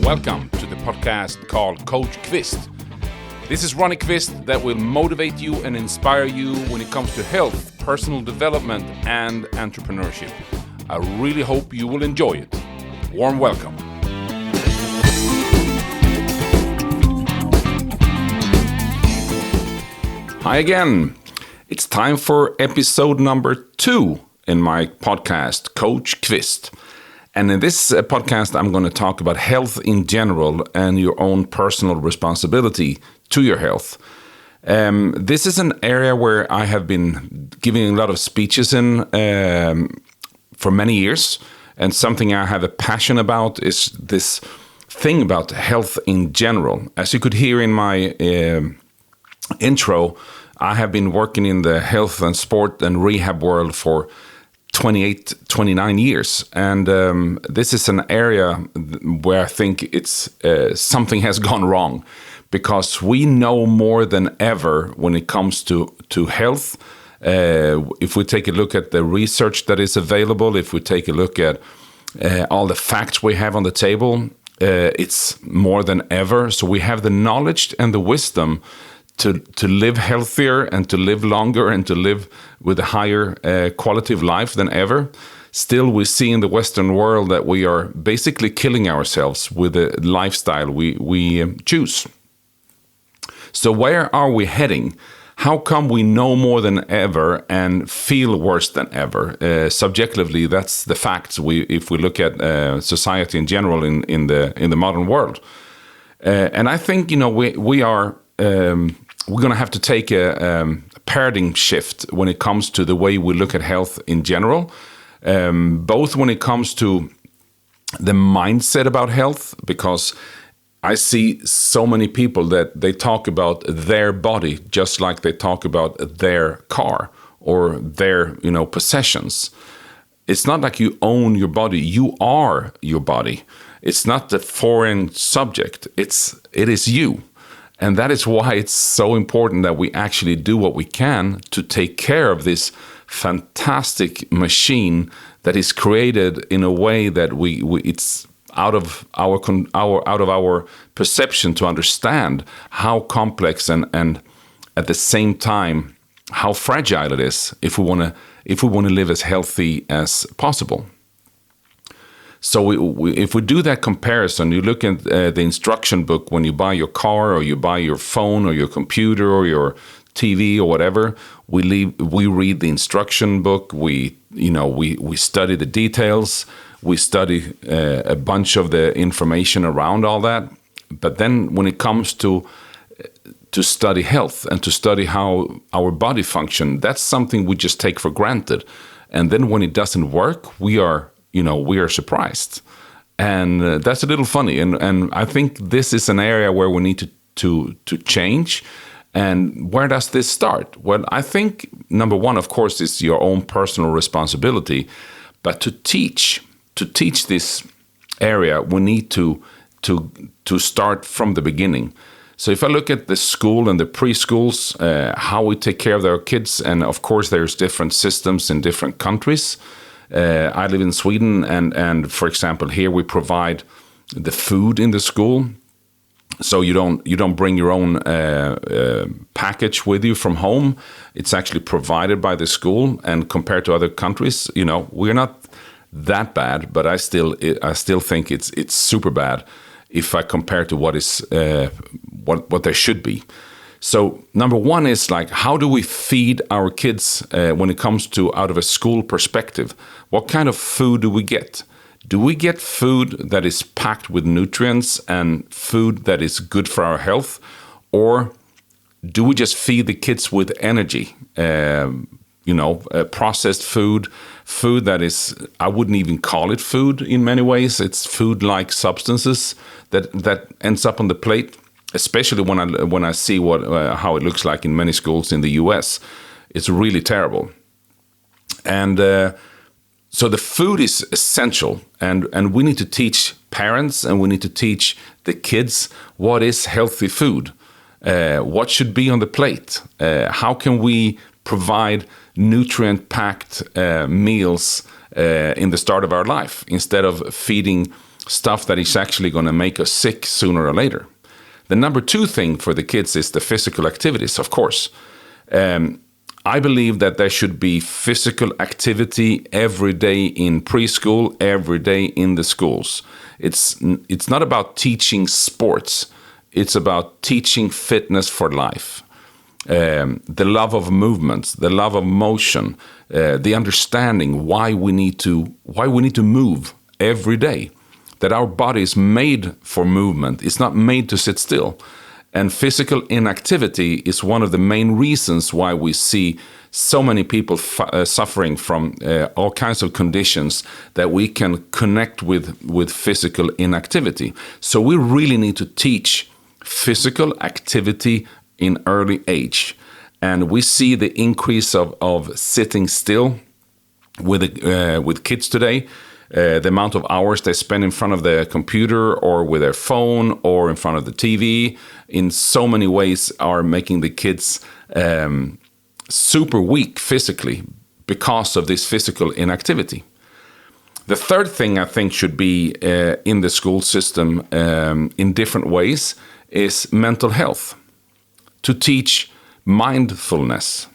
Welcome to the podcast called Coach Kvist. This is Ronnie Kvist that will motivate you and inspire you when it comes to health, personal development, and entrepreneurship. I really hope you will enjoy it. Warm welcome. Hi again. It's time for episode number 2 in my podcast, Coach Kvist. And in this podcast, I'm going to talk about health in general and your own personal responsibility to your health. This is an area where I have been giving a lot of speeches in for many years. And something I have a passion about is this thing about health in general. As you could hear in my intro, I have been working in the health and sport and rehab world for 29 years. And this is an area where I think it's something has gone wrong, because we know more than ever when it comes to health. If we take a look at the research that is available, if we take a look at all the facts we have on the table, it's more than ever. So we have the knowledge and the wisdom to live healthier and to live longer and to live with a higher quality of life than ever. Still, we see in the Western world that we are basically killing ourselves with the lifestyle we choose. So where are we heading? How come we know more than ever and feel worse than ever? Subjectively, that's the facts. If we look at society in general in the modern world, and I think we are. We're going to have to take a paradigm shift when it comes to the way we look at health in general, both when it comes to the mindset about health, because I see so many people that they talk about their body just like they talk about their car or their possessions. It's not like you own your body. You are your body. It's not the foreign subject. It is you. And that is why it's so important that we actually do what we can to take care of this fantastic machine that is created in a way that it's out of our perception to understand how complex and at the same time how fragile it is if we want to live as healthy as possible. So if we do that comparison, you look at the instruction book when you buy your car or you buy your phone or your computer or your TV or whatever, we read the instruction book, we study the details, we study a bunch of the information around all that. But then when it comes to study health and to study how our body function, that's something we just take for granted. And then when it doesn't work, we are surprised. And that's a little funny. And I think this is an area where we need to change. And where does this start? Well, I think number one, of course, is your own personal responsibility. But to teach this area, we need to start from the beginning. So if I look at the school and the preschools, how we take care of our kids, and of course there's different systems in different countries. I live in Sweden, and for example, here we provide the food in the school, so you don't bring your own package with you from home. It's actually provided by the school, and compared to other countries, we're not that bad, but I still think it's super bad if I compare to what is what there should be. So number one is how do we feed our kids when it comes to out of a school perspective? What kind of food do we get? Do we get food that is packed with nutrients and food that is good for our health? Or do we just feed the kids with energy? Processed food that is, I wouldn't even call it food in many ways. It's food-like substances that ends up on the plate. Especially when I see how it looks like in many schools in the U.S., it's really terrible. And so the food is essential, and we need to teach parents and we need to teach the kids what is healthy food, what should be on the plate, how can we provide nutrient-packed meals in the start of our life instead of feeding stuff that is actually going to make us sick sooner or later. The number two thing for the kids is the physical activities, of course. I believe that there should be physical activity every day in preschool, every day in the schools. It's not about teaching sports. It's about teaching fitness for life. The love of movements, the love of motion, the understanding why we need to move every day. That our body is made for movement. It's not made to sit still. And physical inactivity is one of the main reasons why we see so many people suffering from all kinds of conditions that we can connect with physical inactivity. So we really need to teach physical activity in early age. And we see the increase of sitting still with kids today. The amount of hours they spend in front of the computer or with their phone or in front of the TV in so many ways are making the kids super weak physically because of this physical inactivity. The third thing I think should be in the school system in different ways is mental health. To teach mindfulness,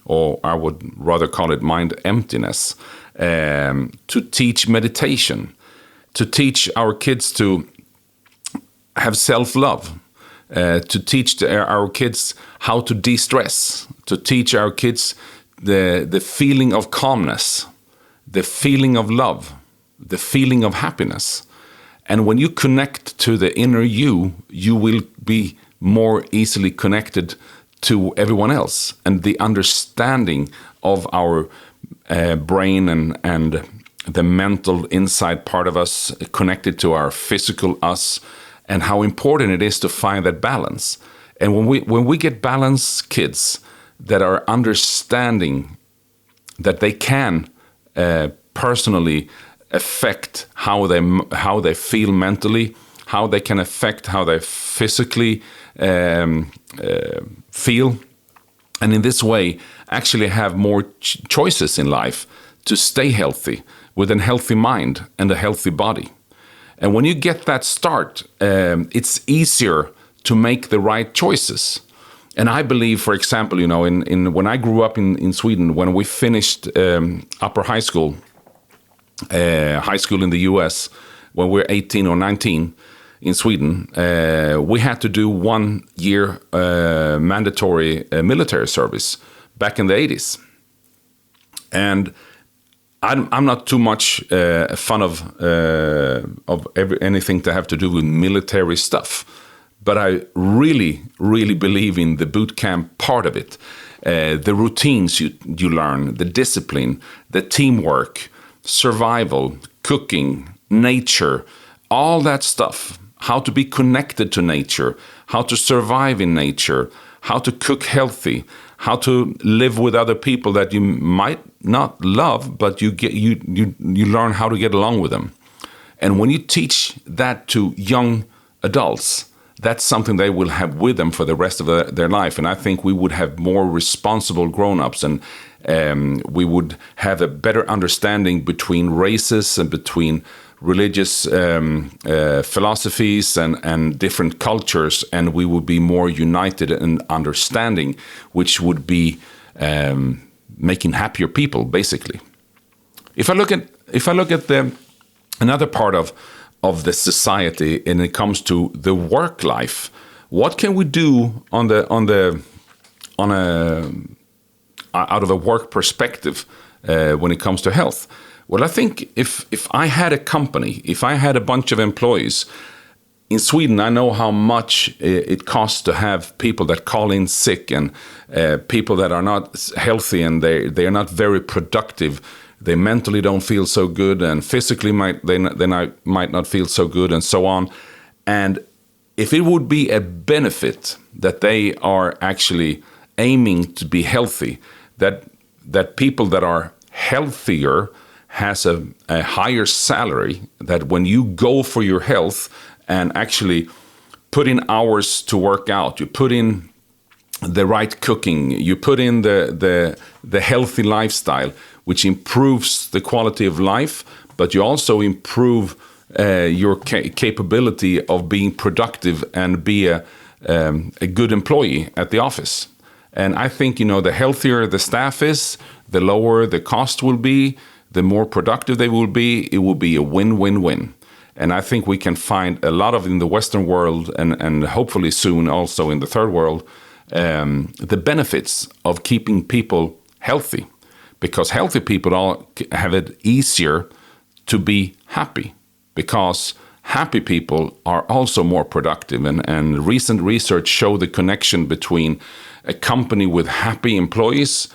or I would rather call it mind emptiness. To teach meditation, to teach our kids to have self-love, to teach our kids how to de-stress, to teach our kids the feeling of calmness, the feeling of love, the feeling of happiness. And when you connect to the inner you will be more easily connected to everyone else, and the understanding of our brain and the mental inside part of us connected to our physical us, and how important it is to find that balance. And when we get balanced kids that are understanding that they can personally affect how they feel mentally, how they can affect how they physically feel, and in this way actually have more choices in life to stay healthy with a healthy mind and a healthy body. And when you get that start, it's easier to make the right choices. And I believe, for example, when I grew up in Sweden, when we finished upper high school in the US, when we were 18 or 19 in Sweden, we had to do 1 year mandatory military service back in the 80s. And I'm not too much a fan of anything to have to do with military stuff, but I really, really believe in the boot camp part of it. The routines you learn, the discipline, the teamwork, survival, cooking, nature, all that stuff. How to be connected to nature, how to survive in nature, how to cook healthy, how to live with other people that you might not love, but you learn how to get along with them. And when you teach that to young adults, that's something they will have with them for the rest of their life. And I think we would have more responsible grown-ups, and we would have a better understanding between races and between religious philosophies and different cultures, and we would be more united in understanding, which would be making happier people, basically. If I look at another part of the society, and it comes to the work life, what can we do out of a work perspective when it comes to health? Well, I think if I had a company, if I had a bunch of employees, in Sweden, I know how much it costs to have people that call in sick, and people that are not healthy, and they are not very productive. They mentally don't feel so good, and physically might not feel so good, and so on. And if it would be a benefit that they are actually aiming to be healthy, that people that are healthier has a higher salary, that when you go for your health and actually put in hours to work out, you put in the right cooking, you put in the healthy lifestyle, which improves the quality of life, but you also improve your capability of being productive and be a good employee at the office. And I think, the healthier the staff is, the lower the cost will be, the more productive they will be. It will be a win-win-win. And I think we can find a lot of in the Western world and hopefully soon also in the third world, the benefits of keeping people healthy. Because healthy people all have it easier to be happy. Because happy people are also more productive. And recent research show the connection between a company with happy employees,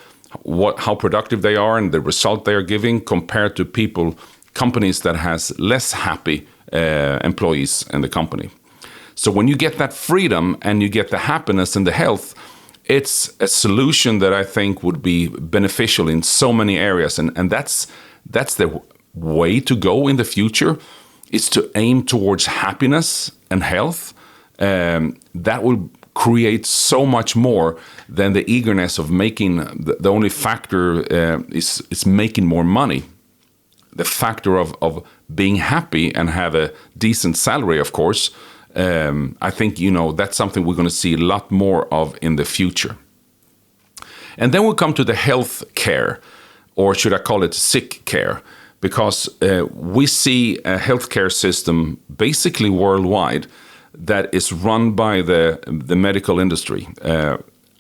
how productive they are and the result they are giving, compared to companies that has less happy employees in the company. So when you get that freedom and you get the happiness and the health, it's a solution that I think would be beneficial in so many areas. And that's the way to go in the future, is to aim towards happiness and health. That will create so much more than the eagerness of making. The only factor is making more money. The factor of being happy and have a decent salary, of course, I think, that's something we're going to see a lot more of in the future. And then we'll come to the health care, or should I call it sick care, because we see a healthcare system basically worldwide that is run by the medical industry.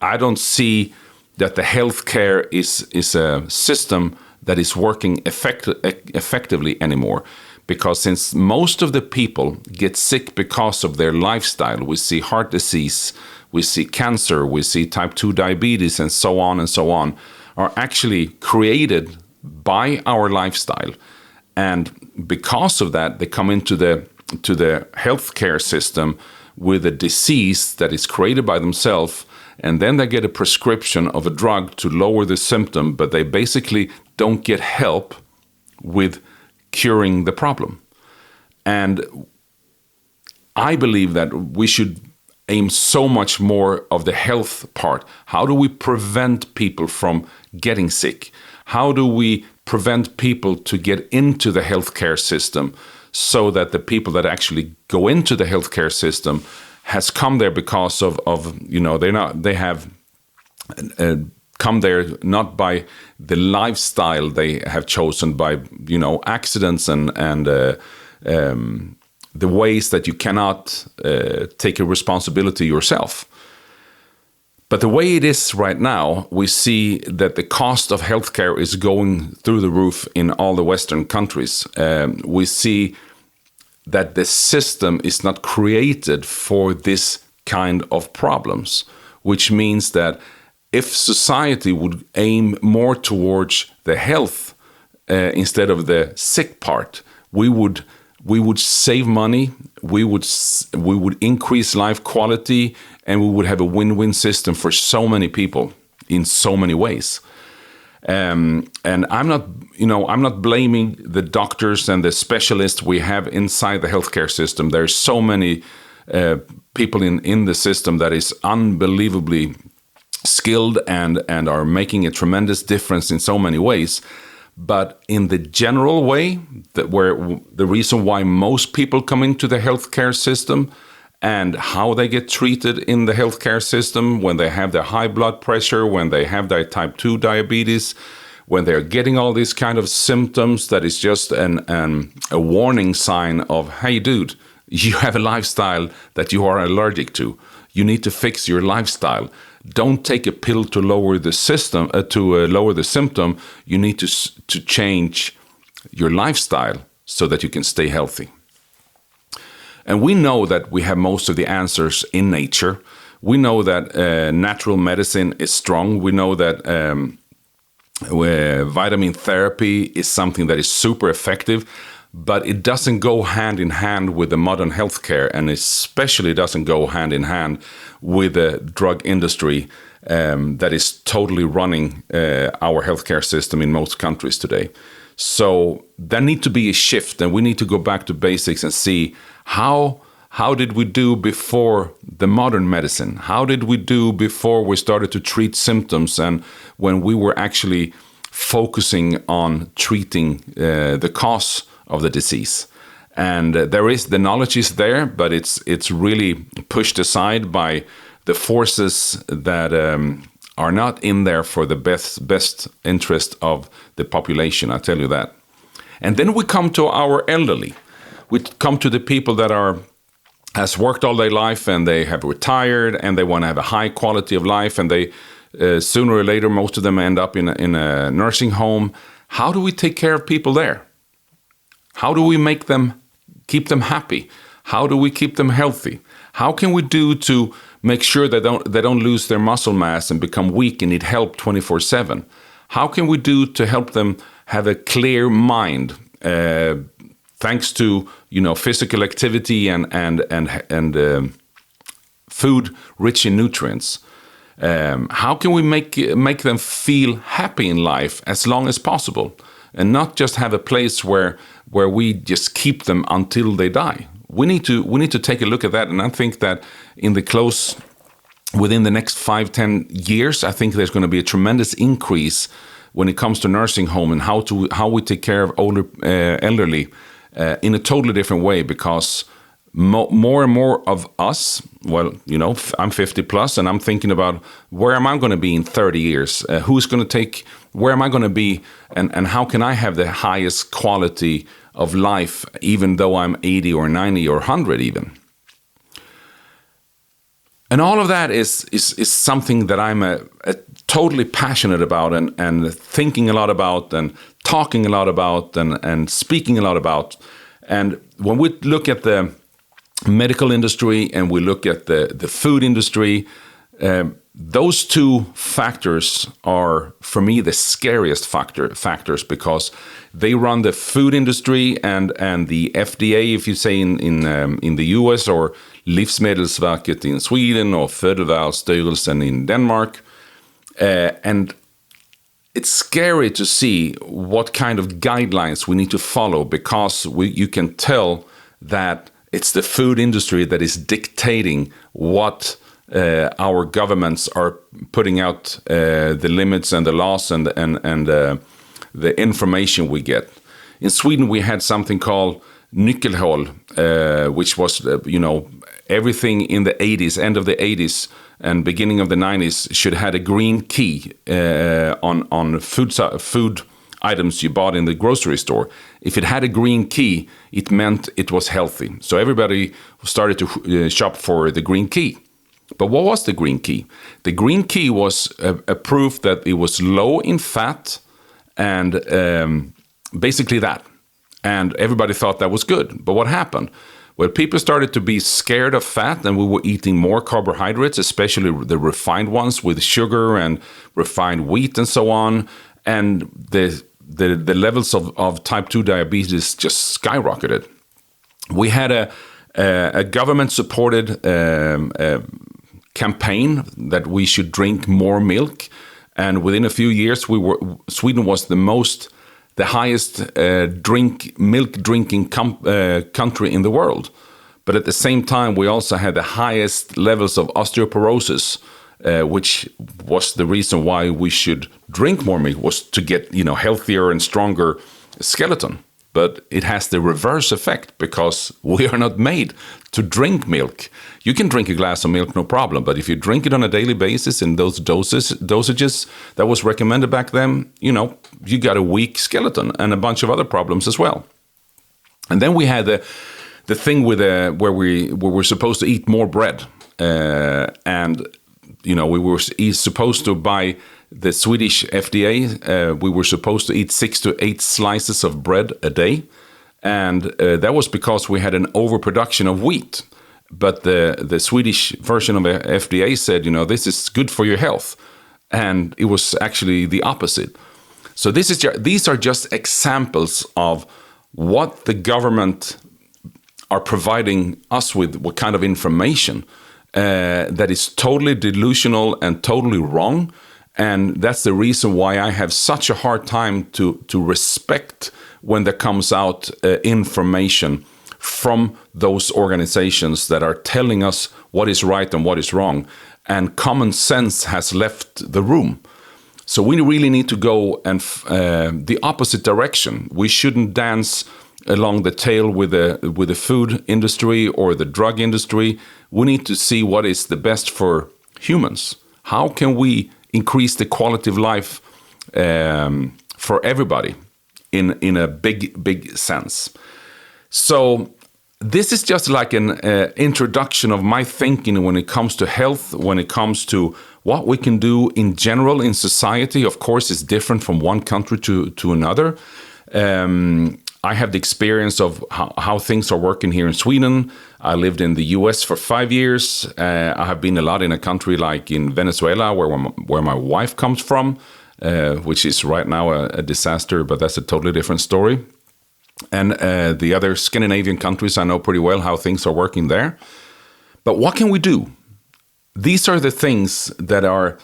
I don't see that the healthcare is a system that is working effectively anymore. Because since most of the people get sick because of their lifestyle, we see heart disease, we see cancer, we see type 2 diabetes, and so on, are actually created by our lifestyle. And because of that, they come into the healthcare system with a disease that is created by themselves, and then they get a prescription of a drug to lower the symptom, but they basically don't get help with curing the problem. And I believe that we should aim so much more of the health part. How do we prevent people from getting sick? How do we prevent people to get into the healthcare system, so that the people that actually go into the healthcare system has come there because of they have come there not by the lifestyle they have chosen, by accidents and the ways that you cannot take a responsibility yourself. But the way it is right now, we see that the cost of healthcare is going through the roof in all the Western countries. We see that the system is not created for this kind of problems, which means that if society would aim more towards the health instead of the sick part, we would save money, we would increase life quality, and we would have a win-win system for so many people in so many ways. And I'm not blaming the doctors and the specialists we have inside the healthcare system. There's so many people in the system that is unbelievably skilled and are making a tremendous difference in so many ways. But in the general way, where the reason why most people come into the healthcare system and how they get treated in the healthcare system when they have their high blood pressure, when they have their type 2 diabetes, when they're getting all these kind of symptoms, that is just a warning sign of, hey, dude, you have a lifestyle that you are allergic to. You need to fix your lifestyle. Don't take a pill to lower the system lower the symptom. You need to change your lifestyle so that you can stay healthy. And we know that we have most of the answers in nature. We know that natural medicine is strong. We know that vitamin therapy is something that is super effective, but it doesn't go hand in hand with the modern healthcare, and especially doesn't go hand in hand with the drug industry that is totally running our healthcare system in most countries today. So there needs to be a shift, and we need to go back to basics and see how did we do before the modern medicine? How did we do before we started to treat symptoms, and when we were actually focusing on treating the cause of the disease? And the knowledge is there, but it's really pushed aside by the forces that are not in there for the best interest of the population. I tell you that. And then we come to our elderly. We come to the people that has worked all their life and they have retired and they want to have a high quality of life, and they sooner or later, most of them end up in a nursing home. How do we take care of people there? How do we keep them happy? How do we keep them healthy? How can we do to make sure they don't lose their muscle mass and become weak and need help 24/7? How can we do to help them have a clear mind, thanks to physical activity and food rich in nutrients? How can we make them feel happy in life as long as possible, and not just have a place where we just keep them until they die? We need to take a look at that, and I think that within the next 5-10 years, I think there's going to be a tremendous increase when it comes to nursing home and how we take care of older elderly in a totally different way, because more and more of us, well, I'm 50 plus, and I'm thinking about where am I going to be in 30 years? Where am I going to be, and how can I have the highest quality of life, even though I'm 80 or 90 or 100 even? And all of that is something that I'm totally passionate about and thinking a lot about and talking a lot about and speaking a lot about. And when we look at the medical industry and we look at the food industry, those two factors are, for me, the scariest factors, because they run the food industry and the FDA, if you say in the US, or Livsmedelsverket in Sweden, or Fødevarestyrelsen in Denmark. And it's scary to see what kind of guidelines we need to follow, because you can tell that it's the food industry that is dictating what our governments are putting out, the limits and the laws and the information we get. In Sweden, we had something called Nyckelhål, which was, everything in the 80s, end of the 80s and beginning of the 90s, should have a green key on food items you bought in the grocery store. If it had a green key, it meant it was healthy. So everybody started to shop for the green key. But what was the green key? The green key was a proof that it was low in fat and basically that. And everybody thought that was good. But what happened? Well, people started to be scared of fat, and we were eating more carbohydrates, especially the refined ones with sugar and refined wheat and so on. And the levels of type 2 diabetes just skyrocketed. We had a government-supported campaign that we should drink more milk, and within a few years, Sweden was the highest milk drinking country in the world. But at the same time, we also had the highest levels of osteoporosis, which was the reason why we should drink more milk, was to get healthier and stronger skeleton. But it has the reverse effect, because we are not made to drink milk. You can drink a glass of milk, no problem. But if you drink it on a daily basis in those dosages that was recommended back then, you got a weak skeleton and a bunch of other problems as well. And then we had the thing with where we were supposed to eat more bread, and we were supposed to, by the Swedish FDA, we were supposed to eat 6 to 8 slices of bread a day. And that was because we had an overproduction of wheat. But the Swedish version of the FDA said, this is good for your health. And it was actually the opposite. So these are just examples of what the government are providing us with, what kind of information that is totally delusional and totally wrong. And that's the reason why I have such a hard time to respect when there comes out information from those organizations that are telling us what is right and what is wrong. And common sense has left the room. So we really need to go and the opposite direction. We shouldn't dance along the tail with the food industry or the drug industry. We need to see what is the best for humans. How can we increase the quality of life for everybody in a big sense? So this is just like an introduction of my thinking when it comes to health, when it comes to what we can do in general in society. Of course, it's different from one country to another. I have the experience of how things are working here in Sweden. I lived in the US for 5 years. I have been a lot in a country like in Venezuela, where my wife comes from, which is right now a disaster, but that's a totally different story. And the other Scandinavian countries, I know pretty well how things are working there. But what can we do? These are the things that are,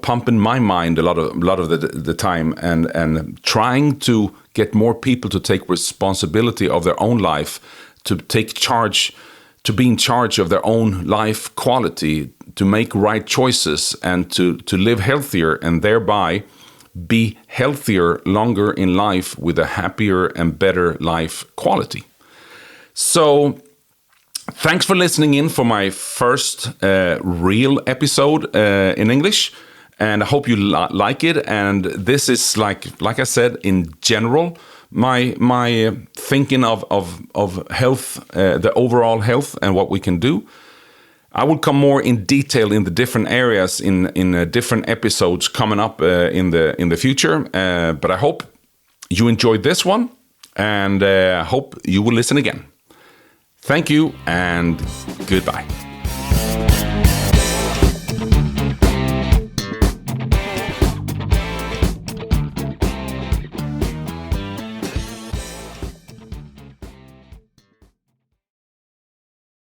pumping my mind a lot of the time, and trying to get more people to take responsibility of their own life, to take charge, to be in charge of their own life quality, to make right choices, and to live healthier, and thereby be healthier longer in life with a happier and better life quality. So thanks for listening in for my first real episode in English, and I hope you like it. And this is like I said, in general, my thinking of health, the overall health, and what we can do. I will come more in detail in the different areas in different episodes coming up in the future. But I hope you enjoyed this one, and hope you will listen again. Thank you and goodbye.